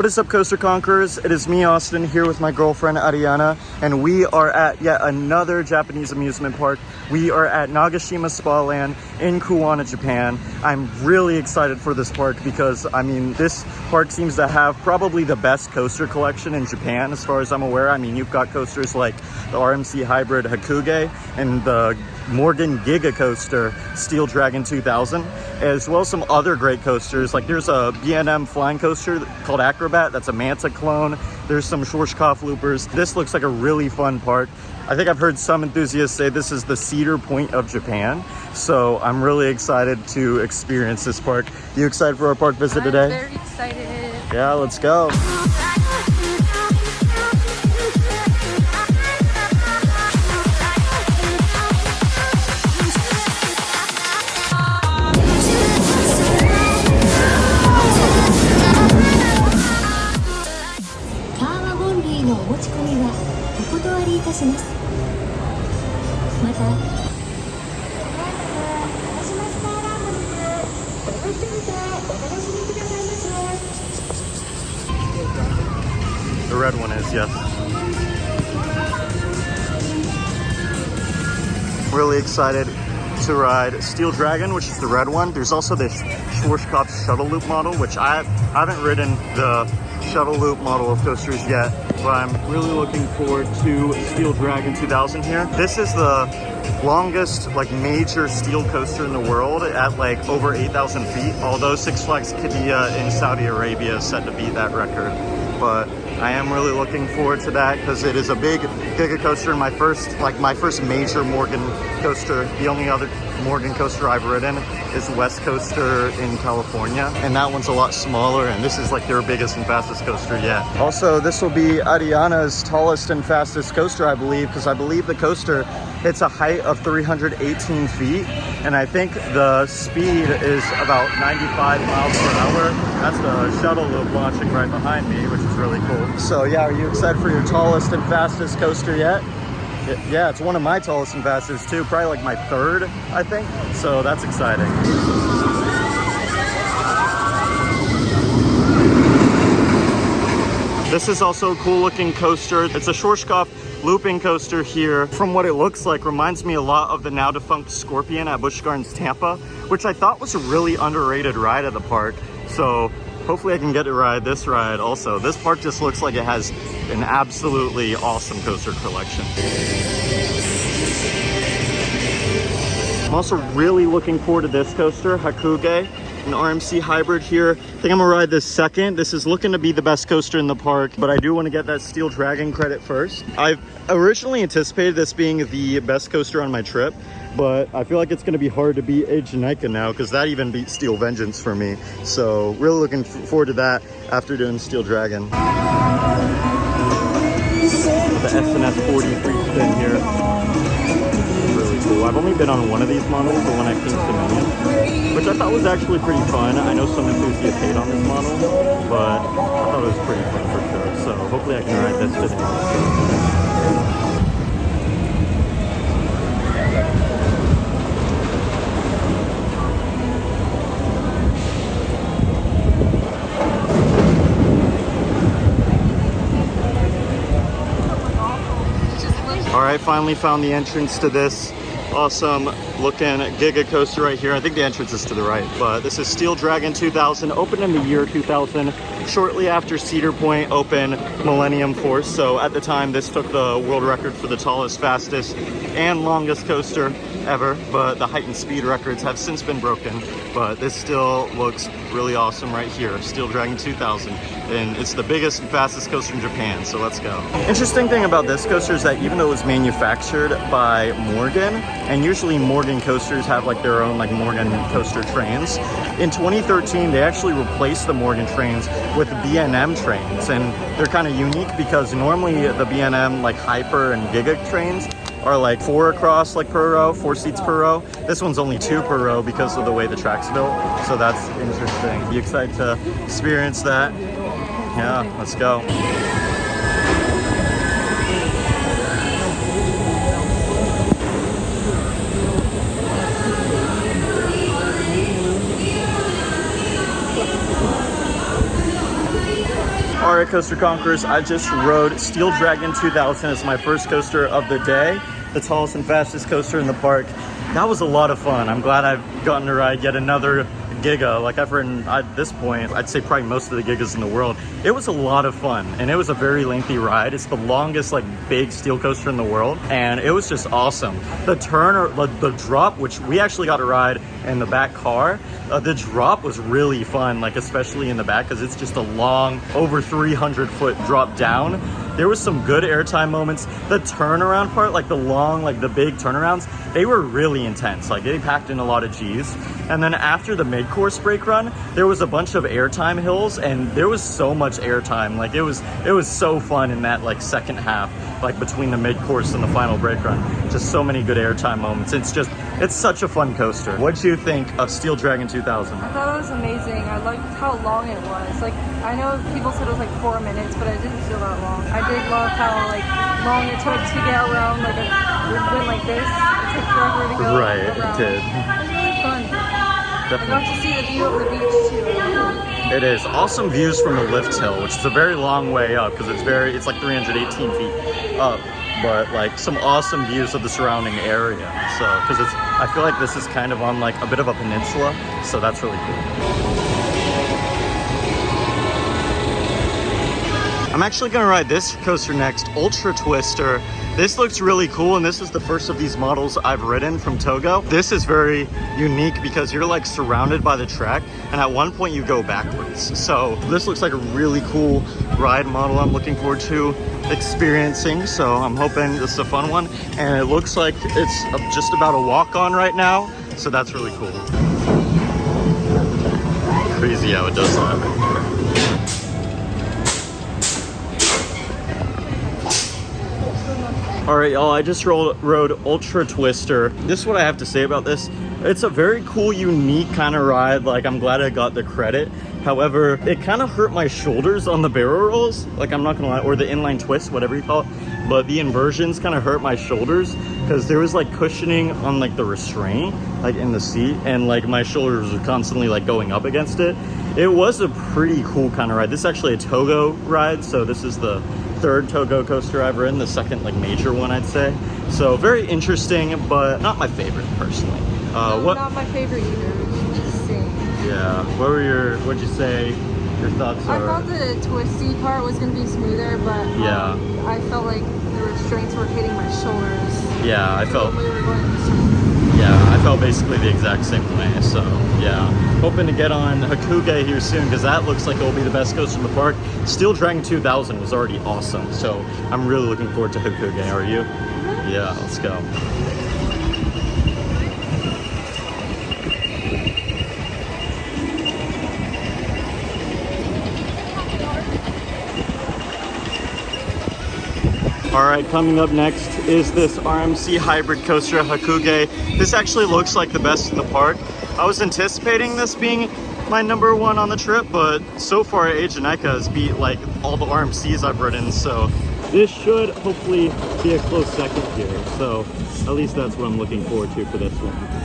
What is up, Coaster Conquerors? It is me, Austin, here with my girlfriend, Ariana, and we are at yet another Japanese amusement park. We are at Nagashima Spa Land in Kuwana, Japan. I'm really excited for this park because, I mean, this park seems to have probably the best coaster collection in Japan, as far as I'm aware. I mean, you've got coasters like the RMC Hybrid Hakugei and the Morgan Giga Coaster Steel Dragon 2000, as well as some other great coasters. Like there's a B&M flying coaster called Acrobat, that's a Manta clone. There's some Schwarzkopf loopers. This looks like a really fun park. I think I've heard some enthusiasts say this is the Cedar Point of Japan. So I'm really excited to experience this park. You excited for our park visit today? I'm very excited. Yeah, let's go. The red one is, yes. Really excited to ride Steel Dragon, which is the red one. There's also this Schwarzkopf Shuttle Loop model, which I haven't ridden the Shuttle Loop model of coasters yet, but I'm really looking forward to Steel Dragon 2000 here. This is the longest major steel coaster in the world at over 8,000 feet, although Six Flags Qiddiya in Saudi Arabia is set to beat that record. But I am really looking forward to that because it is a big giga coaster, and my first major Morgan coaster. The only other Morgan coaster I've ridden is West Coaster in California, and that one's a lot smaller, and this is their biggest and fastest coaster yet. Also, this will be Ariana's tallest and fastest coaster, I believe, because I believe the coaster hits a height of 318 feet, and I think the speed is about 95 miles per hour. That's the Shuttle Loop launching right behind me, which is really cool. So yeah, are you excited for your tallest and fastest coaster yet? Yeah, it's one of my tallest and fastest too, probably my third, I think. So that's exciting. This is also a cool looking coaster. It's a Schwarzkopf looping coaster here. From what it looks like, reminds me a lot of the now defunct Scorpion at Busch Gardens Tampa, which I thought was a really underrated ride at the park. So hopefully I can get to ride this ride also. This park just looks like it has an absolutely awesome coaster collection. I'm also really looking forward to this coaster, Hakugei, an RMC Hybrid here. I think I'm gonna ride this second. This is looking to be the best coaster in the park, but I do want to get that Steel Dragon credit first. I've originally anticipated this being the best coaster on my trip, but I feel like it's going to be hard to beat Age Nika now because that even beat Steel Vengeance for me. So really looking forward to that after doing Steel Dragon. The S&S 43 spin here. Really cool. I've only been on one of these models, the one at King's Dominion, which I thought was actually pretty fun. I know some enthusiasts hate on this model, but I thought it was pretty fun for sure. So hopefully I can ride this today. All right, finally found the entrance to this awesome looking giga coaster right here. I think the entrance is to the right, but this is Steel Dragon 2000, opened in the year 2000, shortly after Cedar Point opened Millennium Force. So at the time, this took the world record for the tallest, fastest, and longest coaster ever, but the height and speed records have since been broken. But this still looks really awesome right here, Steel Dragon 2000. And it's the biggest and fastest coaster in Japan, so let's go. Interesting thing about this coaster is that even though it was manufactured by Morgan, and usually Morgan coasters have their own Morgan coaster trains, in 2013 they actually replaced the Morgan trains with B&M trains, and they're kind of unique because normally the B&M Hyper and Giga trains are 4 across per row, 4 seats per row. This one's only 2 per row because of the way the track's built, so that's interesting. You excited to experience that? Yeah, let's go. All right, Coaster Conquerors, I just rode Steel Dragon 2000 as my first coaster of the day, the tallest and fastest coaster in the park. That was a lot of fun. I'm glad I've gotten to ride yet another Giga. Like I've ridden, at this point, I'd say probably most of the Gigas in the world. It was a lot of fun, and it was a very lengthy ride. It's the longest like big steel coaster in the world, and it was just awesome. The turn, or the drop, which we actually got to ride in the back car, the drop was really fun, like especially in the back, because it's just a long, over 300-foot drop down. There was some good airtime moments. The turnaround part, like the long, like the big turnarounds, they were really intense. Like they packed in a lot of G's. And then after the mid-course brake run, there was a bunch of airtime hills, and there was so much airtime. Like it was so fun in that like second half, like between the mid-course and the final brake run. Just so many good airtime moments. It's such a fun coaster. What'd you think of Steel Dragon 2000? I thought it was amazing. I liked how long it was. Like, I know people said it was like 4 minutes, but it didn't feel that long. I did love how like long it took to get around like a went like this. It took forever to go. Right, around. it did. It was really fun. Definitely. I got to see the view of the beach too. It is awesome views from the lift hill, which is a very long way up because it's like 318 feet up, but like some awesome views of the surrounding area. So I feel like this is kind of on like a bit of a peninsula, so that's really cool. I'm actually gonna ride this coaster next, Ultra Twister. This looks really cool, and this is the first of these models I've ridden from Togo. This is very unique because you're like surrounded by the track, and at one point you go backwards. So this looks like a really cool ride model I'm looking forward to experiencing. So I'm hoping this is a fun one, and it looks like it's just about a walk-on right now. So that's really cool. Crazy how it does that. All right, y'all, I just rode Ultra Twister. This is what I have to say about this. It's a very cool, unique kind of ride. Like, I'm glad I got the credit. However, it kind of hurt my shoulders on the barrel rolls. Like, I'm not gonna lie, or the inline twist, whatever you call it. But the inversions kind of hurt my shoulders because there was like cushioning on like the restraint, like in the seat, and like my shoulders were constantly like going up against it. It was a pretty cool kind of ride. This is actually a Togo ride, so this is the third Togo coaster I've ridden, the second like major one, I'd say. So very interesting, but not my favorite personally. No, not my favorite either. Interesting. Yeah. What'd you say your thoughts are? I thought the twisty part was gonna be smoother, but yeah, I felt like the restraints were hitting my shoulders. Yeah, I felt. We were going Yeah, I felt basically the exact same way. So yeah, hoping to get on Hakugei here soon because that looks like it will be the best coaster in the park. Steel Dragon 2000 was already awesome, so I'm really looking forward to Hakugei. Are you? Yeah, let's go. All right, coming up next is this RMC hybrid coaster, Hakugei. This actually looks like the best in the park. I was anticipating this being my #1 on the trip, but so far Ajaneka has beat like all the RMCs I've ridden, so this should hopefully be a close second here. So at least that's what I'm looking forward to for this one.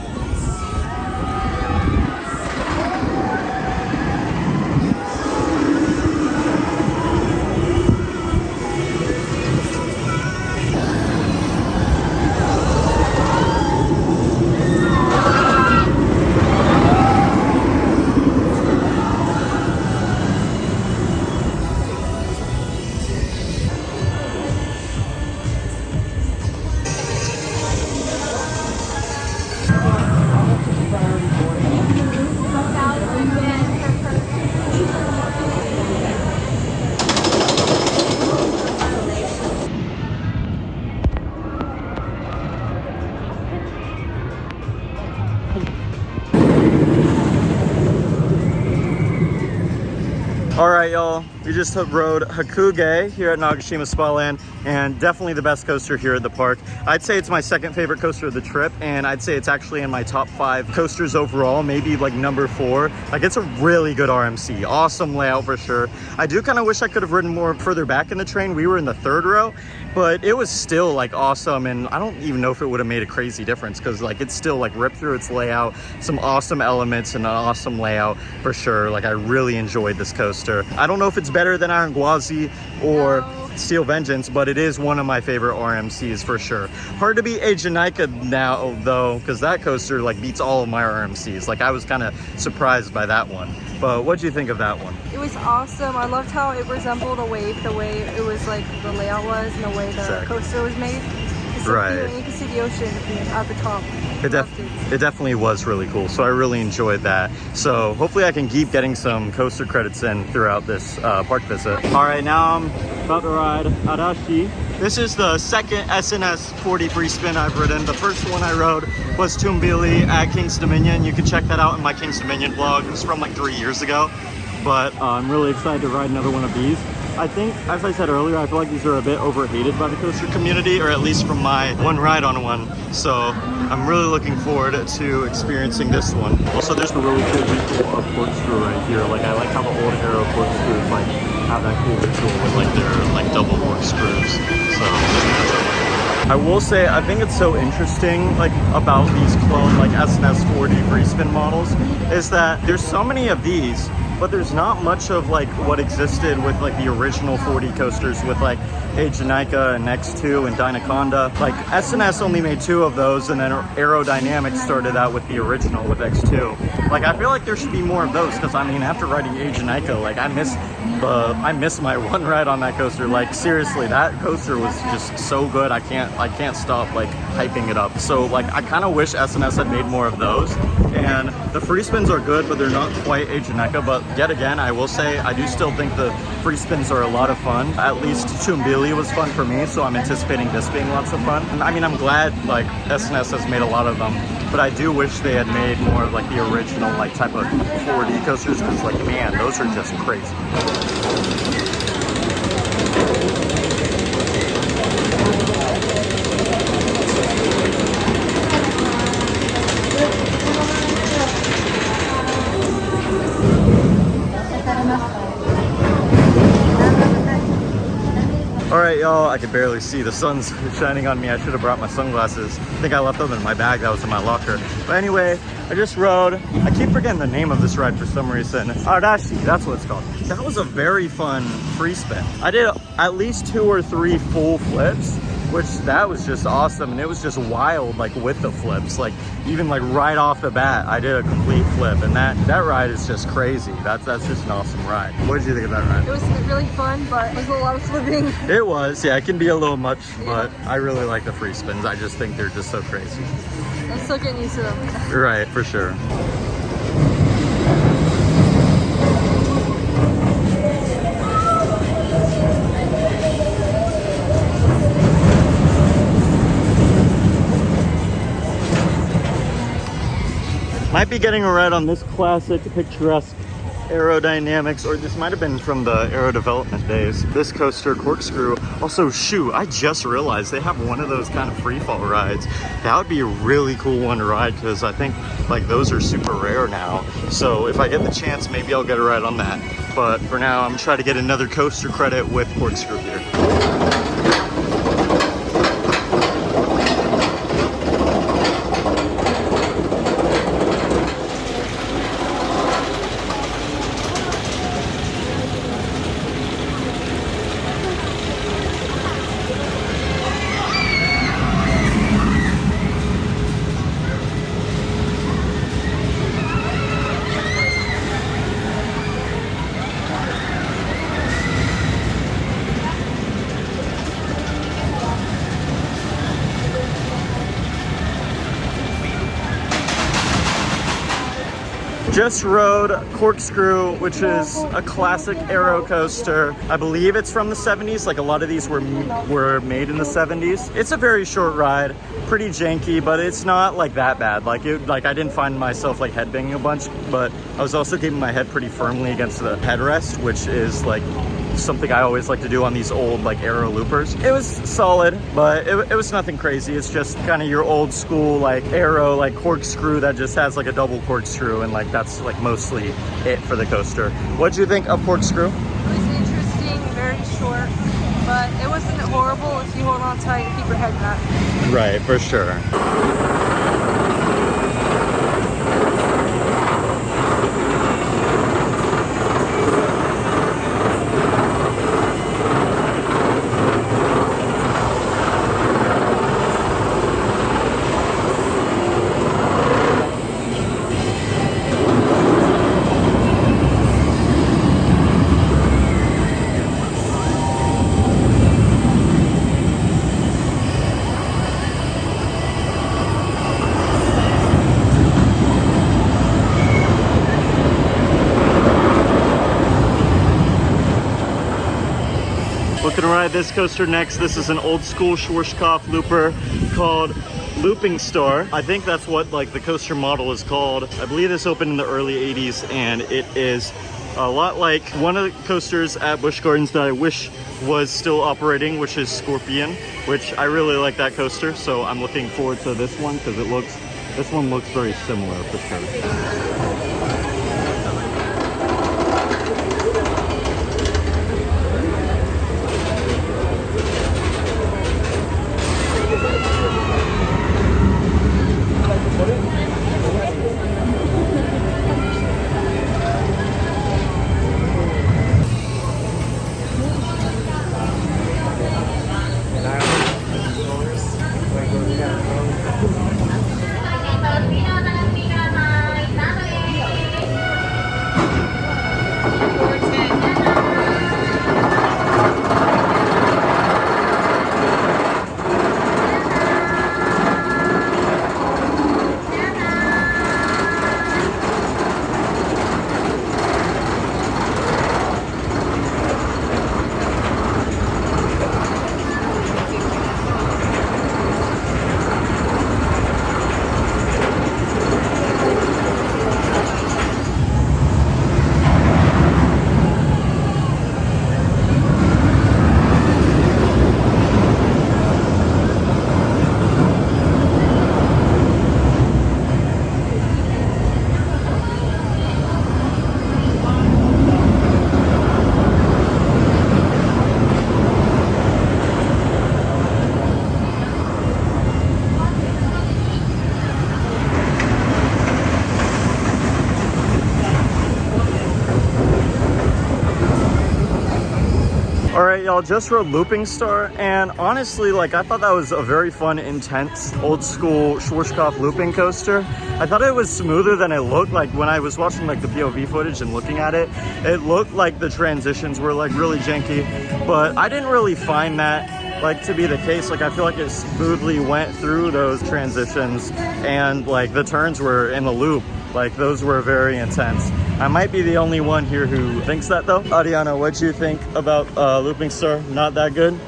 All right, y'all, we just rode Hakugei here at Nagashima Spa Land, and definitely the best coaster here at the park. I'd say it's my second favorite coaster of the trip, and I'd say it's actually in my top 5 coasters overall, maybe like #4. Like, it's a really good RMC, awesome layout for sure. I do kind of wish I could have ridden more further back in the train. We were in the 3rd row, but it was still like awesome, and I don't even know if it would have made a crazy difference because like it's still like ripped through its layout, some awesome elements and an awesome layout for sure. Like, I really enjoyed this coaster. I don't know if it's better than Iron Gwazi or Steel Vengeance, but it is one of my favorite RMCs for sure. Hard to beat Janaica now though, because that coaster like beats all of my RMCs. Like I was kind of surprised by that one. But what do you think of that one? It was awesome. I loved how it resembled a wave, the way it was like the layout was and the way the coaster was made. Right. You can see the ocean at the top. It definitely was really cool. So I really enjoyed that. So hopefully I can keep getting some coaster credits in throughout this park visit. All right, now I'm about to ride Arashi. This is the second SNS 40 free spin I've ridden. The first one I rode was Tumbili at King's Dominion. You can check that out in my King's Dominion vlog. It was from like 3 years ago. But I'm really excited to ride another one of these. I think, as I said earlier, I feel like these are a bit overhated by the coaster community, or at least from my one ride on one. So I'm really looking forward to experiencing this one. Also, there's a really cool visual of Corkscrew right here. Like, I like how the old Aero Corkscrews like have that cool visual with like their like double corkscrews. So I will say, I think it's so interesting like about these clone like SNS 40 free spin models is that there's so many of these, but there's not much of like what existed with like the original 40 coasters with like Janaica and X2 and Dynaconda. Like SNS only made 2 of those, and then Aerodynamics started out with the original with X2. Like I feel like there should be more of those, because I mean after riding Janaica, like I miss my one ride on that coaster. Like seriously, that coaster was just so good. I can't stop like hyping it up. So like I kind of wish SNS had made more of those. And the free spins are good, but they're not quite Janaica. But yet again, I will say I do still think the free spins are a lot of fun. At least Tumbili was fun for me, so I'm anticipating this being lots of fun. I mean, I'm glad like SNS has made a lot of them, but I do wish they had made more of like the original like type of 4D coasters, because like man, those are just crazy. Alright y'all, I can barely see. The sun's shining on me. I should have brought my sunglasses. I think I left them in my bag that was in my locker. But anyway, I just rode. I keep forgetting the name of this ride for some reason. Arashi, that's what it's called. That was a very fun free spin. I did at least 2 or 3 full flips, which that was just awesome. And it was just wild, like with the flips, like even like right off the bat, I did a complete flip, and that ride is just crazy. That's just an awesome ride. What did you think of that ride? It was really fun, but it was a lot of flipping. It was, yeah, it can be a little much, but I really like the free spins. I just think they're just so crazy. I'm still getting used to them. Right, for sure. Might be getting a ride on this classic, picturesque Aerodynamics, or this might have been from the Aero development days. This coaster, Corkscrew. Also, shoot, I just realized they have one of those kind of free fall rides. That would be a really cool one to ride, because I think like those are super rare now. So if I get the chance, maybe I'll get a ride on that. But for now, I'm trying to get another coaster credit with Corkscrew here. Just rode Corkscrew, which is a classic Aero coaster. I believe it's from the 70s. Like a lot of these were made in the 70s. It's a very short ride, pretty janky, but it's not like that bad. Like I didn't find myself like headbanging a bunch, but I was also keeping my head pretty firmly against the headrest, which is like something I always like to do on these old like Aero loopers. It was solid, but it was nothing crazy. It's just kind of your old school like Aero like Corkscrew that just has like a double corkscrew, and like that's like mostly it for the coaster. What do you think of Corkscrew? It was interesting, very short, but it wasn't horrible if you hold on tight and keep your head back. Right, for sure. Looking to ride this coaster next. This is an old school Schwarzkopf looper called Looping Star. I think that's what like the coaster model is called. I believe this opened in the early 80s, and it is a lot like one of the coasters at Busch Gardens that I wish was still operating, which is Scorpion, which I really like that coaster. So I'm looking forward to this one because this one looks very similar for sure. Alright y'all, just rode Looping Star, and honestly, like, I thought that was a very fun, intense, old school Schwarzkopf looping coaster. I thought it was smoother than it looked. Like when I was watching like the POV footage and looking at it, it looked like the transitions were like really janky, but I didn't really find that like to be the case. Like I feel like it smoothly went through those transitions, and like the turns were in the loop. Like those were very intense. I might be the only one here who thinks that though. Ariana, what'd you think about Looping Star? Not that good?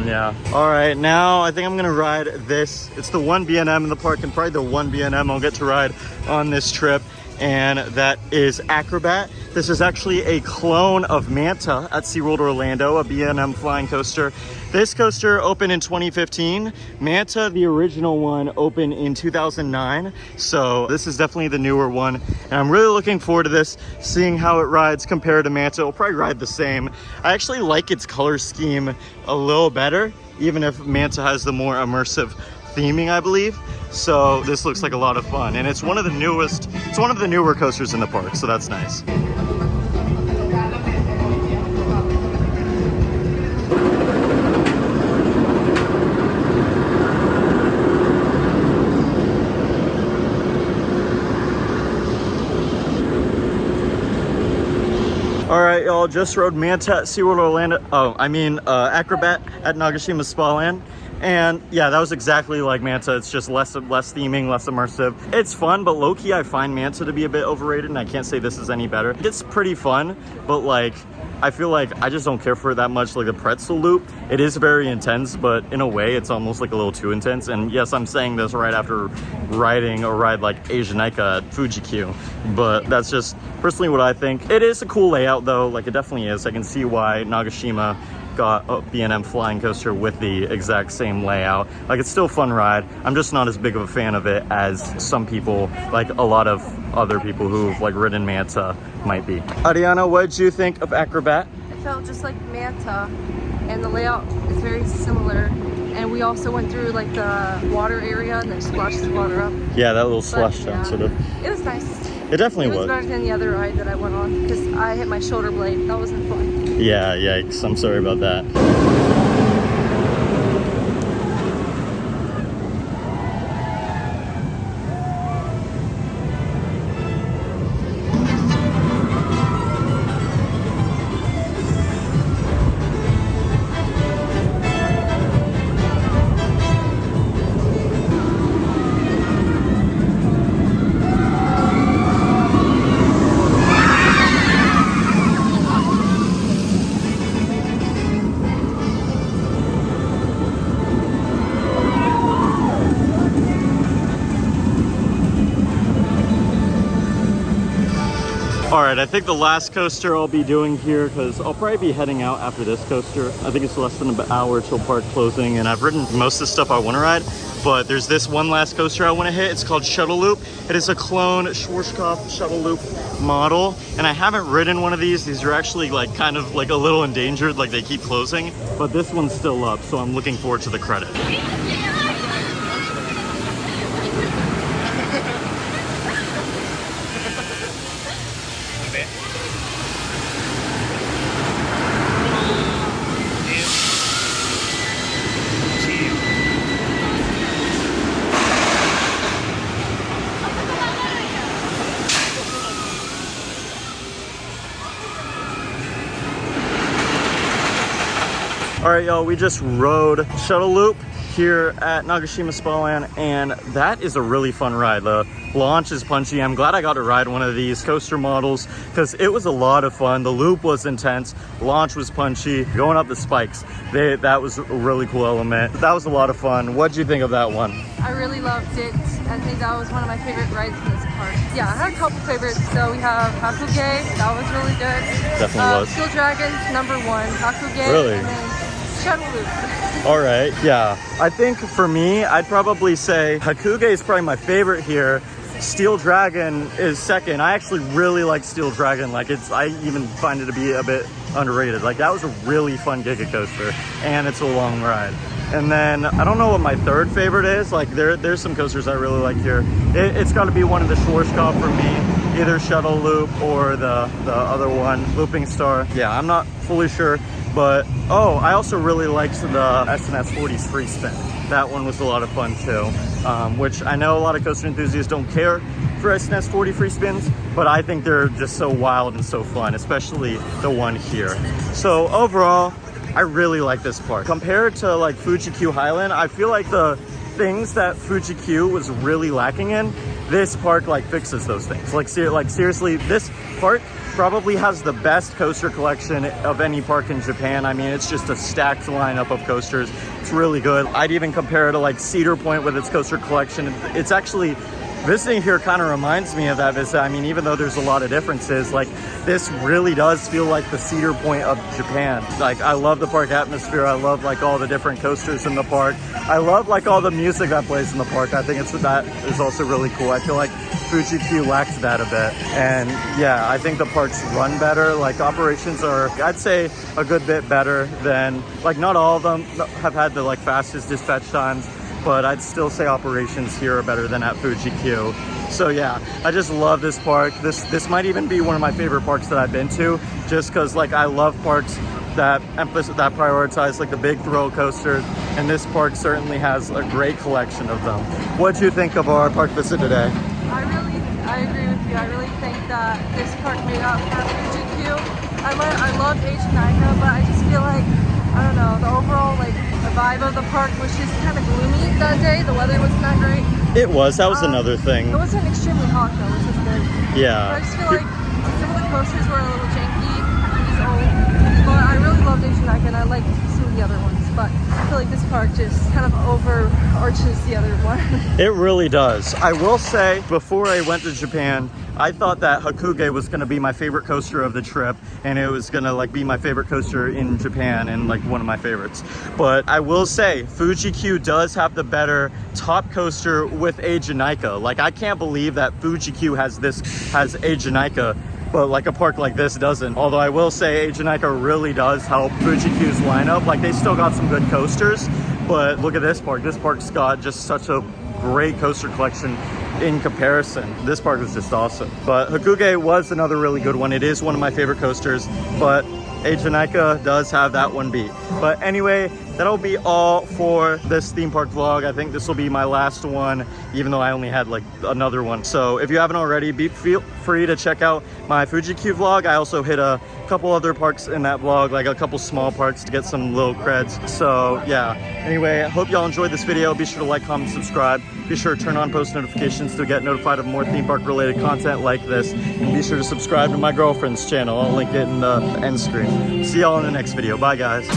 Yeah. All right, now I think I'm gonna ride this. It's the one B&M in the park, and probably the one B&M I'll get to ride on this trip, and that is Acrobat. This is actually a clone of Manta at SeaWorld Orlando, a B&M flying coaster. This coaster opened in 2015. Manta, the original one, opened in 2009. So this is definitely the newer one. And I'm really looking forward to this, seeing how it rides compared to Manta. It'll probably ride the same. I actually like its color scheme a little better, even if Manta has the more immersive theming, I believe. So this looks like a lot of fun. And it's one of the newer coasters in the park, so that's nice. All right, y'all, just rode Manta at SeaWorld Orlando. Acrobat at Nagashima Spa Land. And yeah, that was exactly like Manta. It's just less theming, less immersive. It's fun, but low-key I find Manta to be a bit overrated, and I can't say this is any better. It's pretty fun, but like, I feel like I just don't care for it that much. Like the pretzel loop, it is very intense, but in a way it's almost like a little too intense. And yes, I'm saying this right after riding a ride like Asianica at Fuji-Q, but that's just personally what I think. It is a cool layout though, like it definitely is. I can see why Nagashima got a B&M flying coaster with the exact same layout. Like it's still a fun ride. I'm just not as big of a fan of it as some people, like a lot of other people who've like ridden Manta might be. Ariana, what did you think of Acrobat? It felt just like Manta, and the layout is very similar. And we also went through like the water area and then splashed the water up. Yeah, that little splash down sort of. It was nice. It definitely was. It was better than the other ride that I went on because I hit my shoulder blade. That wasn't fun. Yeah, yikes. I'm sorry about that. All right, I think the last coaster I'll be doing here, because I'll probably be heading out after this coaster. I think it's less than an hour till park closing, and I've ridden most of the stuff I want to ride. But there's this one last coaster I want to hit. It's called Shuttle Loop. It is a clone Schwarzkopf Shuttle Loop model, and I haven't ridden one of these. These are actually like kind of like a little endangered, like they keep closing. But this one's still up, so I'm looking forward to the credit. All right, y'all, we just rode Shuttle Loop here at Nagashima Spa Land, and that is a really fun ride. The launch is punchy. I'm glad I got to ride one of these coaster models because it was a lot of fun. The loop was intense, launch was punchy, going up the spikes. That was a really cool element. That was a lot of fun. What'd you think of that one? I really loved it. I think that was one of my favorite rides in this park. Yeah, I had a couple favorites. So we have Hakugei, that was really good. Definitely was. Steel Dragons, #1. Hakugei. Really? And then Shuttle Loop. All right, yeah. I think for me, I'd probably say Hakugei is probably my favorite here. Steel Dragon is second. I actually really like Steel Dragon. Like I even find it to be a bit underrated. Like that was a really fun Giga coaster, and it's a long ride. And then I don't know what my third favorite is. Like there's some coasters I really like here. It's got to be one of the Schwarzkopf for me, either Shuttle Loop or the other one, Looping Star. Yeah, I'm not fully sure. But, oh, I also really liked the SNS 40's free spin. That one was a lot of fun too, which I know a lot of coaster enthusiasts don't care for SNS 40 free spins, but I think they're just so wild and so fun, especially the one here. So overall, I really like this park. Compared to like Fuji-Q Highland, I feel like the things that Fuji-Q was really lacking in, this park like fixes those things. Like seriously, this park probably has the best coaster collection of any park in Japan. I mean, it's just a stacked lineup of coasters. It's really good. I'd even compare it to like Cedar Point with its coaster collection. It's actually, visiting here kind of reminds me of that visit. I mean, even though there's a lot of differences, like this really does feel like the Cedar Point of Japan. Like I love the park atmosphere. I love like all the different coasters in the park. I love like all the music that plays in the park. I think that is also really cool. I feel like Fuji-Q lacks that a bit. And yeah, I think the parks run better. Like operations are, I'd say, a good bit better than, like not all of them have had the like fastest dispatch times, but I'd still say operations here are better than at Fuji-Q. So yeah, I just love this park. This might even be one of my favorite parks that I've been to, just because like I love parks that prioritize like the big thrill coasters, and this park certainly has a great collection of them. What do you think of our park visit today? I agree with you. I really think that this park made up for Fuji-Q. I loved H9, but I just feel like, I don't know, the overall like the vibe of the park was just kind of gloomy that day. The weather wasn't that great. It was. That was another thing. It wasn't extremely hot though, which was good. Yeah. But I just feel like some of the coasters were a little janky. These old, but I really loved H9 and I liked some of the other ones. But I feel like this park just kind of overarches the other one. It really does. I will say, before I went to Japan, I thought that Hakugei was going to be my favorite coaster of the trip, and it was going to like be my favorite coaster in Japan and like one of my favorites. But I will say Fuji-Q does have the better top coaster with a Janica. Like I can't believe that Fuji-Q has a Janica, but like a park like this doesn't. Although I will say Janica really does help Fuji-Q's lineup. Like they still got some good coasters, but look at this park. This park's got just such a great coaster collection in comparison. This park was just awesome. But Hakugei was another really good one. It is one of my favorite coasters, but Janica does have that one beat. But anyway, that'll be all for this theme park vlog. I think this will be my last one, even though I only had like another one. So if you haven't already, feel free to check out my Fuji-Q vlog. I also hit a couple other parks in that vlog, like a couple small parks to get some little creds. So yeah, anyway, I hope y'all enjoyed this video. Be sure to like, comment, subscribe. Be sure to turn on post notifications to get notified of more theme park related content like this. And be sure to subscribe to my girlfriend's channel. I'll link it in the end screen. See y'all in the next video. Bye guys.